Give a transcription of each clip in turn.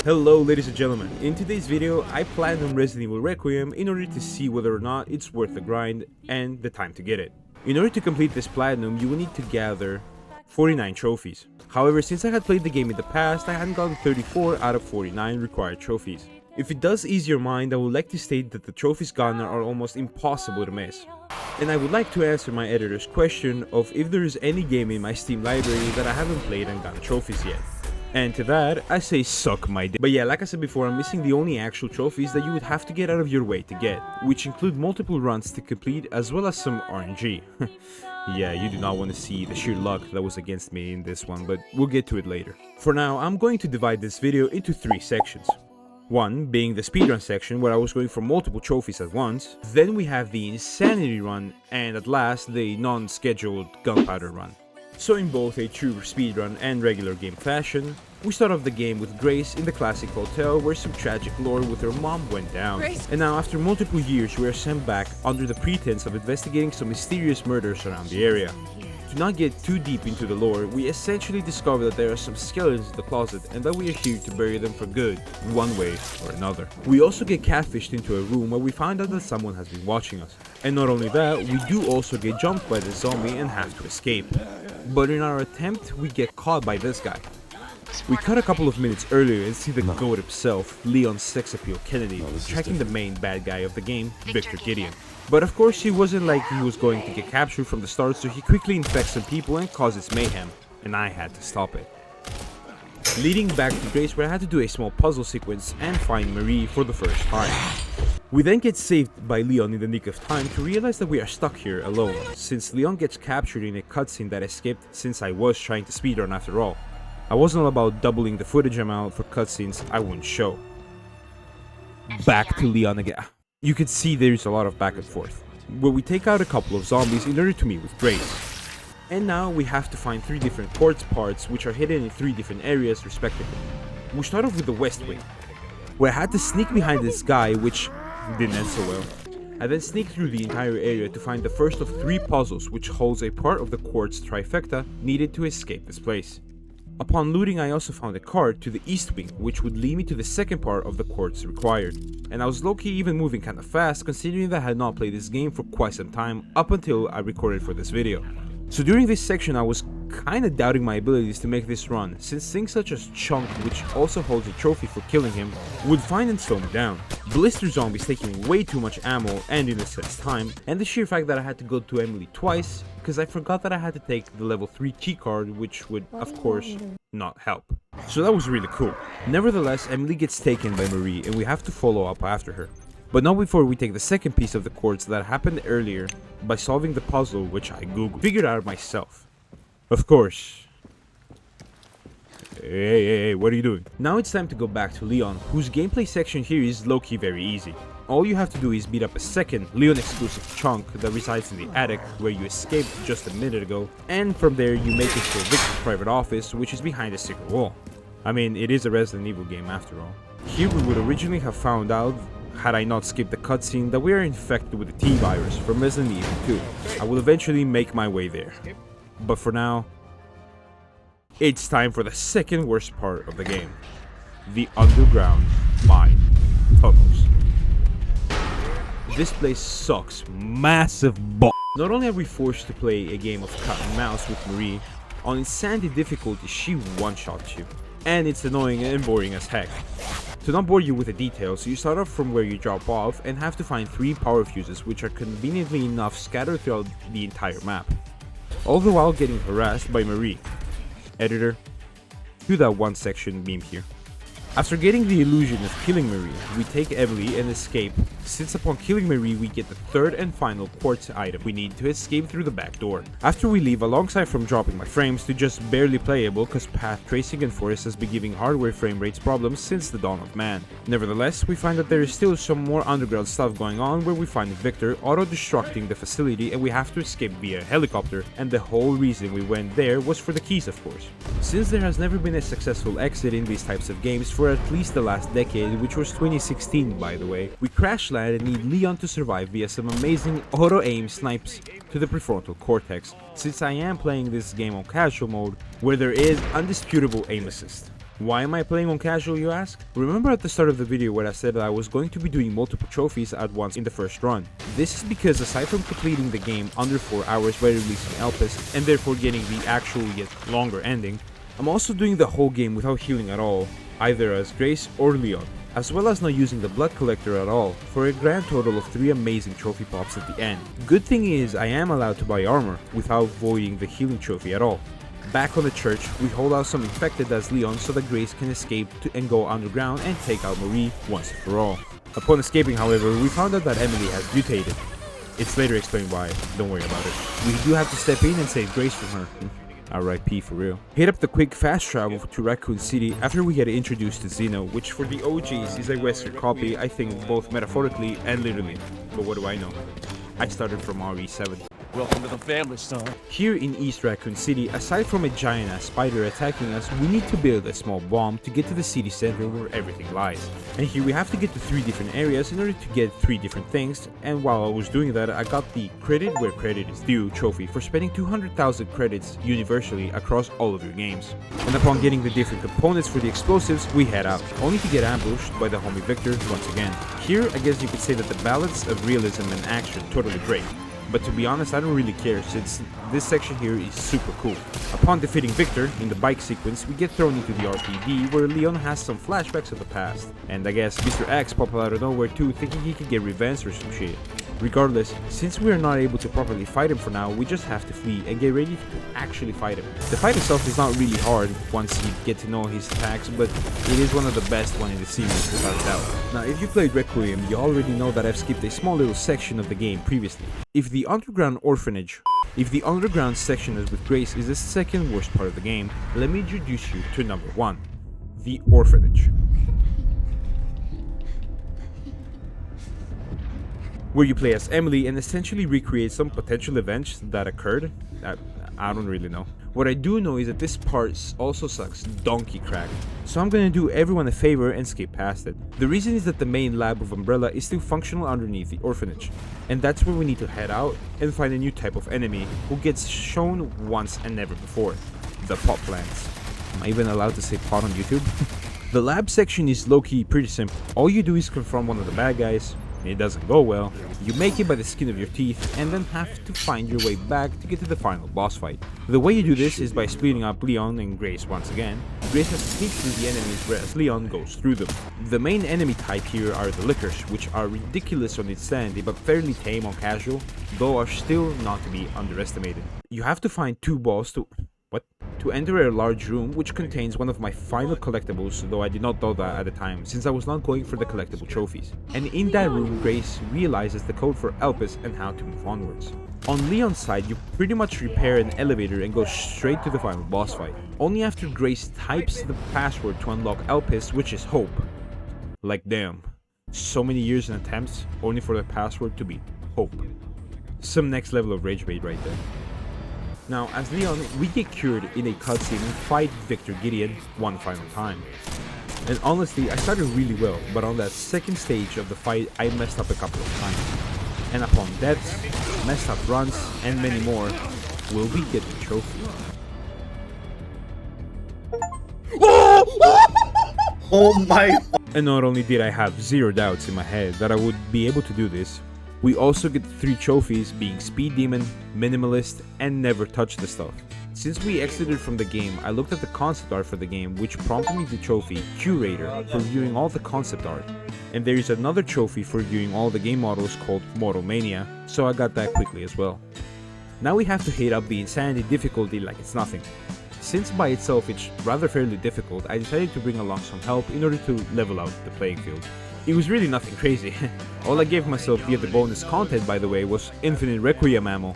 Hello ladies and gentlemen, in today's video I planned on Resident Evil Requiem in order to see whether or not it's worth the grind and the time to get it. In order to complete this platinum, you will need to gather 49 trophies. However, since I had played the game in the past, I hadn't gotten 34 out of 49 required trophies. If it does ease your mind, I would like to state that the trophies gotten are almost impossible to miss. And I would like to answer my editor's question of if there is any game in my Steam library that I haven't played and gotten trophies yet. And to that, I say suck my dick. But yeah, like I said before, I'm missing the only actual trophies that you would have to get out of your way to get, which include multiple runs to complete as well as some RNG. Yeah, you do not want to see the sheer luck that was against me in this one, but we'll get to it later. For now, I'm going to divide this video into 3 sections. One being the speedrun section, where I was going for multiple trophies at once. Then we have the insanity run, and at last the non-scheduled gunpowder run. So in both a true speedrun and regular game fashion, we start off the game with Grace in the classic hotel where some tragic lore with her mom went down. Grace. And now after multiple years we are sent back under the pretense of investigating some mysterious murders around the area. To not get too deep into the lore, we essentially discover that there are some skeletons in the closet and that we are here to bury them for good, one way or another. We also get catfished into a room where we find out that someone has been watching us. And not only that, we do also get jumped by the zombie and have to escape. But in our attempt, we get caught by this guy. We cut a couple of minutes earlier and see the GOAT himself, Leon's sex appeal Kennedy, tracking the main bad guy of the game, Victor Gideon. But of course he wasn't like he was going to get captured from the start, so he quickly infects some people and causes mayhem, and I had to stop it. Leading back to Grace, where I had to do a small puzzle sequence and find Marie for the first time. We then get saved by Leon in the nick of time to realize that we are stuck here alone, since Leon gets captured in a cutscene that I skipped since I was trying to speedrun after all. I wasn't all about doubling the footage amount for cutscenes I wouldn't show. Back to Leon again. You can see there's a lot of back and forth, where we take out a couple of zombies in order to meet with Grace. And now we have to find 3 different quartz parts which are hidden in 3 different areas respectively. We start off with the west wing, where I had to sneak behind this guy, which didn't end so well. I then sneak through the entire area to find the first of 3 puzzles which holds a part of the quartz trifecta needed to escape this place. Upon looting, I also found a card to the east wing, which would lead me to the second part of the quartz required. And I was low-key even moving kinda fast, considering that I had not played this game for quite some time up until I recorded for this video. So during this section I was kinda doubting my abilities to make this run, since things such as Chunk, which also holds a trophy for killing him, would find and slow me down. Blister zombies taking way too much ammo and in a sense time, and the sheer fact that I had to go to Emily twice, because I forgot that I had to take the level 3 key card, which would of course not help. So that was really cool. Nevertheless, Emily gets taken by Marie and we have to follow up after her. But not before we take the second piece of the quartz that happened earlier by solving the puzzle which I figured out myself. Of course. Hey, what are you doing? Now it's time to go back to Leon, whose gameplay section here is low-key very easy. All you have to do is beat up a second Leon exclusive chunk that resides in the attic where you escaped just a minute ago, and from there you make it to Victor's private office, which is behind a secret wall. I mean, it is a Resident Evil game after all. Here we would originally have found out, had I not skipped the cutscene, that we are infected with the T-virus from Resident Evil 2. I will eventually make my way there. But for now, it's time for the second worst part of the game. The underground mine tunnels. This place sucks massive b****. Not only are we forced to play a game of cat and mouse with Marie, on insanity difficulty she one-shots you. And it's annoying and boring as heck. To not bore you with the details, you start off from where you drop off and have to find 3 power fuses which are conveniently enough scattered throughout the entire map. All the while getting harassed by Marie. Editor, do that one section meme here. After getting the illusion of killing Marie, we take Emily and escape, since upon killing Marie we get the third and final quartz item we need to escape through the back door. After we leave, alongside from dropping my frames to just barely playable cause path tracing and forest has been giving hardware frame rates problems since the dawn of man. Nevertheless, we find that there is still some more underground stuff going on where we find Victor auto-destructing the facility and we have to escape via helicopter, and the whole reason we went there was for the keys of course. Since there has never been a successful exit in these types of games for at least the last decade, which was 2016 by the way, we crash land and need Leon to survive via some amazing auto-aim snipes to the prefrontal cortex, since I am playing this game on casual mode where there is undisputable aim assist. Why am I playing on casual, you ask? Remember at the start of the video where I said that I was going to be doing multiple trophies at once in the first run? This is because aside from completing the game under 4 hours by releasing Elpis and therefore getting the actual yet longer ending, I'm also doing the whole game without healing at all, either as Grace or Leon, as well as not using the blood collector at all, for a grand total of 3 amazing trophy pops at the end. Good thing is I am allowed to buy armor without voiding the healing trophy at all. Back on the church, we hold out some infected as Leon so that Grace can escape and go underground and take out Marie once and for all. Upon escaping, however, we found out that Emily has mutated. It's later explained why, don't worry about it. We do have to step in and save Grace from her. RIP for real. Hit up the quick fast travel to Raccoon City after we get introduced to Xeno, which for the OGs is a Western copy, I think both metaphorically and literally. But what do I know? I started from RE7. Welcome to the family, son. Here in East Raccoon City, aside from a giant-ass spider attacking us, we need to build a small bomb to get to the city center where everything lies. And here we have to get to 3 different areas in order to get 3 different things, and while I was doing that, I got the credit where credit is due trophy for spending 200,000 credits universally across all of your games. And upon getting the different components for the explosives, we head out, only to get ambushed by the homie Victor once again. Here, I guess you could say that the balance of realism and action totally break. But to be honest, I don't really care since this section here is super cool. Upon defeating Victor in the bike sequence, we get thrown into the RPG where Leon has some flashbacks of the past. And I guess Mr. X popped out of nowhere too, thinking he could get revenge or some shit. Regardless, since we are not able to properly fight him for now, we just have to flee and get ready to actually fight him. The fight itself is not really hard once you get to know his attacks, but it is one of the best one in the series without doubt. Now if you played Requiem, you already know that I've skipped a small little section of the game previously. If the underground section as with Grace is the second worst part of the game, let me introduce you to number 1, the orphanage. Where you play as Emily and essentially recreate some potential events that occurred. I don't really know. What I do know is that this part also sucks donkey crack, so I'm gonna do everyone a favor and skip past it. The reason is that the main lab of Umbrella is still functional underneath the orphanage, and that's where we need to head out and find a new type of enemy who gets shown once and never before, the pot plants. Am I even allowed to say pot on YouTube? The lab section is low-key pretty simple. All you do is confront one of the bad guys. It doesn't go well, you make it by the skin of your teeth and then have to find your way back to get to the final boss fight. The way you do this is by splitting up Leon and Grace once again. Grace has to sneak through the enemies whereas Leon goes through them. The main enemy type here are the Lickers, which are ridiculous on its sanity but fairly tame on casual, though are still not to be underestimated. You have to find 2 balls to enter a large room which contains one of my final collectibles, though I did not know that at the time since I was not going for the collectible trophies. And in that room, Grace realizes the code for Elpis and how to move onwards. On Leon's side, you pretty much repair an elevator and go straight to the final boss fight. Only after Grace types the password to unlock Elpis, which is Hope. Like damn, so many years and attempts only for the password to be Hope. Some next level of rage bait right there. Now, as Leon, we get cured in a cutscene and fight Victor Gideon one final time. And honestly, I started really well, but on that second stage of the fight, I messed up a couple of times. And upon deaths, messed up runs, and many more, will we get the trophy? Oh my! And not only did I have 0 doubts in my head that I would be able to do this, we also get 3 trophies being Speed Demon, Minimalist, and Never Touch the Stuff. Since we exited from the game, I looked at the concept art for the game, which prompted me the trophy Curator for viewing all the concept art. And there is another trophy for viewing all the game models called Mortal Mania, so I got that quickly as well. Now we have to hit up the Insanity difficulty like it's nothing. Since by itself it's rather fairly difficult, I decided to bring along some help in order to level out the playing field. It was really nothing crazy. All I gave myself via the bonus content, by the way, was infinite Requiem ammo.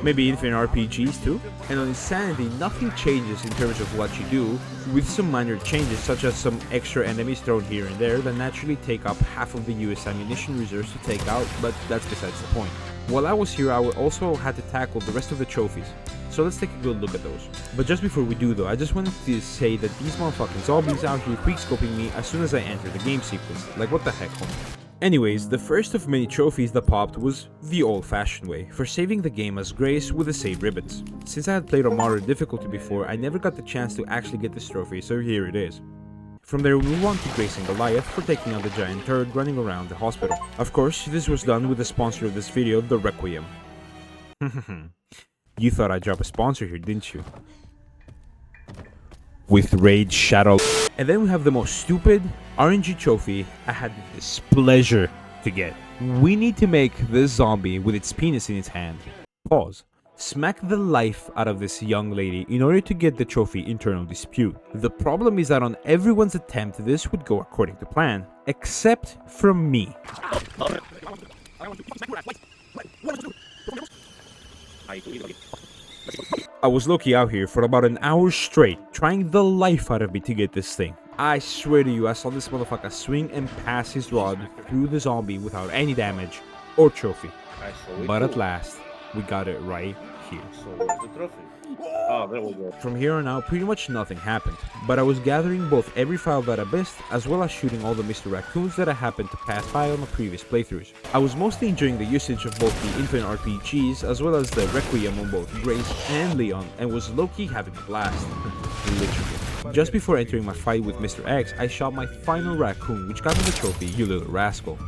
Maybe infinite RPGs too? And on Insanity, nothing changes in terms of what you do, with some minor changes such as some extra enemies thrown here and there that naturally take up half of the US ammunition reserves to take out, but that's besides the point. While I was here, I also had to tackle the rest of the trophies. So let's take a good look at those. But just before we do though, I just wanted to say that these motherfucking zombies out here quickscoping me as soon as I enter the game sequence. Like what the heck, homie? Anyways, the first of many trophies that popped was the old-fashioned way, for saving the game as grace with the save ribbons. Since I had played on moderate difficulty before, I never got the chance to actually get this trophy, so here it is. From there we move on to Gracing Goliath for taking out the giant turd running around the hospital. Of course, this was done with the sponsor of this video, the Requiem. You thought I'd drop a sponsor here, didn't you? With Rage Shadow. And then we have the most stupid RNG trophy I had the displeasure to get. We need to make this zombie with its penis in its hand. Pause. Smack the life out of this young lady in order to get the trophy Internal Dispute. The problem is that on everyone's attempt this would go according to plan, except from me. I was low-key out here for about an hour straight, trying the life out of me to get this thing. I swear to you, I saw this motherfucker swing and pass his rod through the zombie without any damage or trophy. But at last, we got it right here. So where's the trophy? Oh, there we go. From here on out, pretty much nothing happened, but I was gathering both every file that I missed, as well as shooting all the Mr. Raccoons that I happened to pass by on my previous playthroughs. I was mostly enjoying the usage of both the Infinite RPGs, as well as the Requiem on both Grace and Leon, and was low-key having a blast. Literally. Just before entering my fight with Mr. X, I shot my final raccoon, which got me the trophy, you little rascal.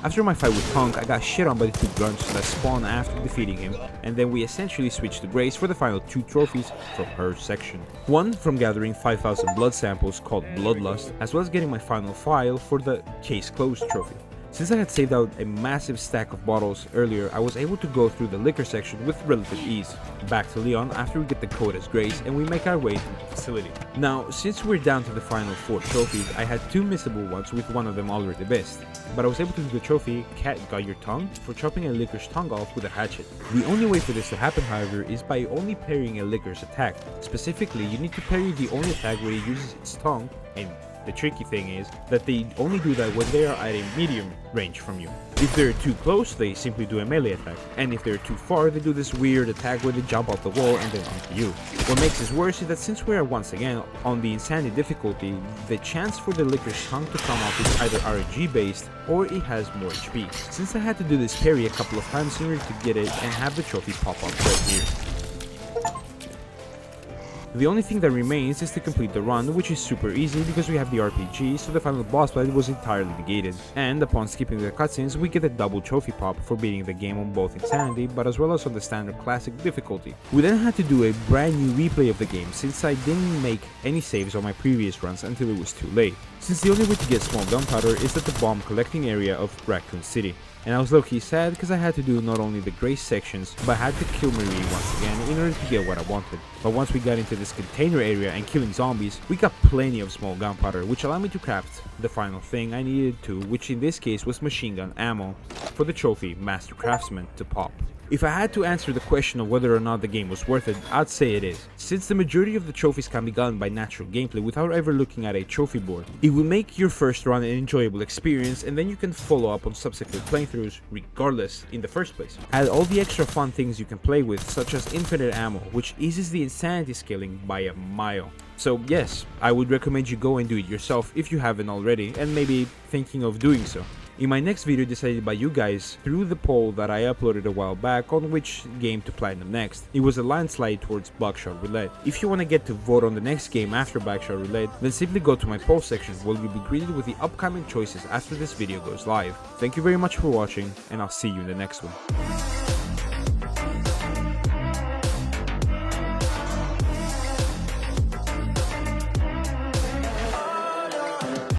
After my fight with Hunk, I got shit on by the two grunts that spawned after defeating him, and then we essentially switched to Grace for the final two trophies from her section. One from gathering 5,000 blood samples called Bloodlust, as well as getting my final file for the Case Closed trophy. Since I had saved out a massive stack of bottles earlier, I was able to go through the liquor section with relative ease. Back to Leon after we get the code as Grace and we make our way to the facility. Now, since we're down to the final 4 trophies, I had 2 missable ones with one of them already missed. But I was able to do the trophy Cat Got Your Tongue for chopping a licker's tongue off with a hatchet. The only way for this to happen, however, is by only parrying a licker's attack. Specifically, you need to parry the only attack where it uses its tongue, and the tricky thing is that they only do that when they are at a medium range from you. If they're too close, they simply do a melee attack, and if they're too far, they do this weird attack where they jump off the wall and then onto you. What makes this worse is that since we are once again on the Insanity difficulty, the chance for the licker's tongue to come off is either RNG based or it has more HP. Since I had to do this parry a couple of times in order to get it and have the trophy pop up right here. The only thing that remains is to complete the run, which is super easy because we have the RPG, so the final boss fight was entirely negated. And upon skipping the cutscenes, we get a double trophy pop for beating the game on both Insanity, but as well as on the standard classic difficulty. We then had to do a brand new replay of the game since I didn't make any saves on my previous runs until it was too late. Since the only way to get small gunpowder is at the bomb collecting area of Raccoon City. And I was low-key sad because I had to do not only the Grace sections, but I had to kill Marie once again in order to get what I wanted. But once we got into this container area and killing zombies, we got plenty of small gunpowder, which allowed me to craft the final thing I needed to, which in this case was machine gun ammo for the trophy Master Craftsman to pop. If I had to answer the question of whether or not the game was worth it, I'd say it is. Since the majority of the trophies can be gotten by natural gameplay without ever looking at a trophy board, it will make your first run an enjoyable experience and then you can follow up on subsequent playthroughs regardless in the first place. Add all the extra fun things you can play with, such as infinite ammo, which eases the insanity scaling by a mile. So yes, I would recommend you go and do it yourself if you haven't already and maybe thinking of doing so. In my next video decided by you guys through the poll that I uploaded a while back on which game to platinum next, it was a landslide towards Buckshot Roulette. If you want to get to vote on the next game after Buckshot Roulette, then simply go to my poll section where you'll be greeted with the upcoming choices after this video goes live. Thank you very much for watching and I'll see you in the next one.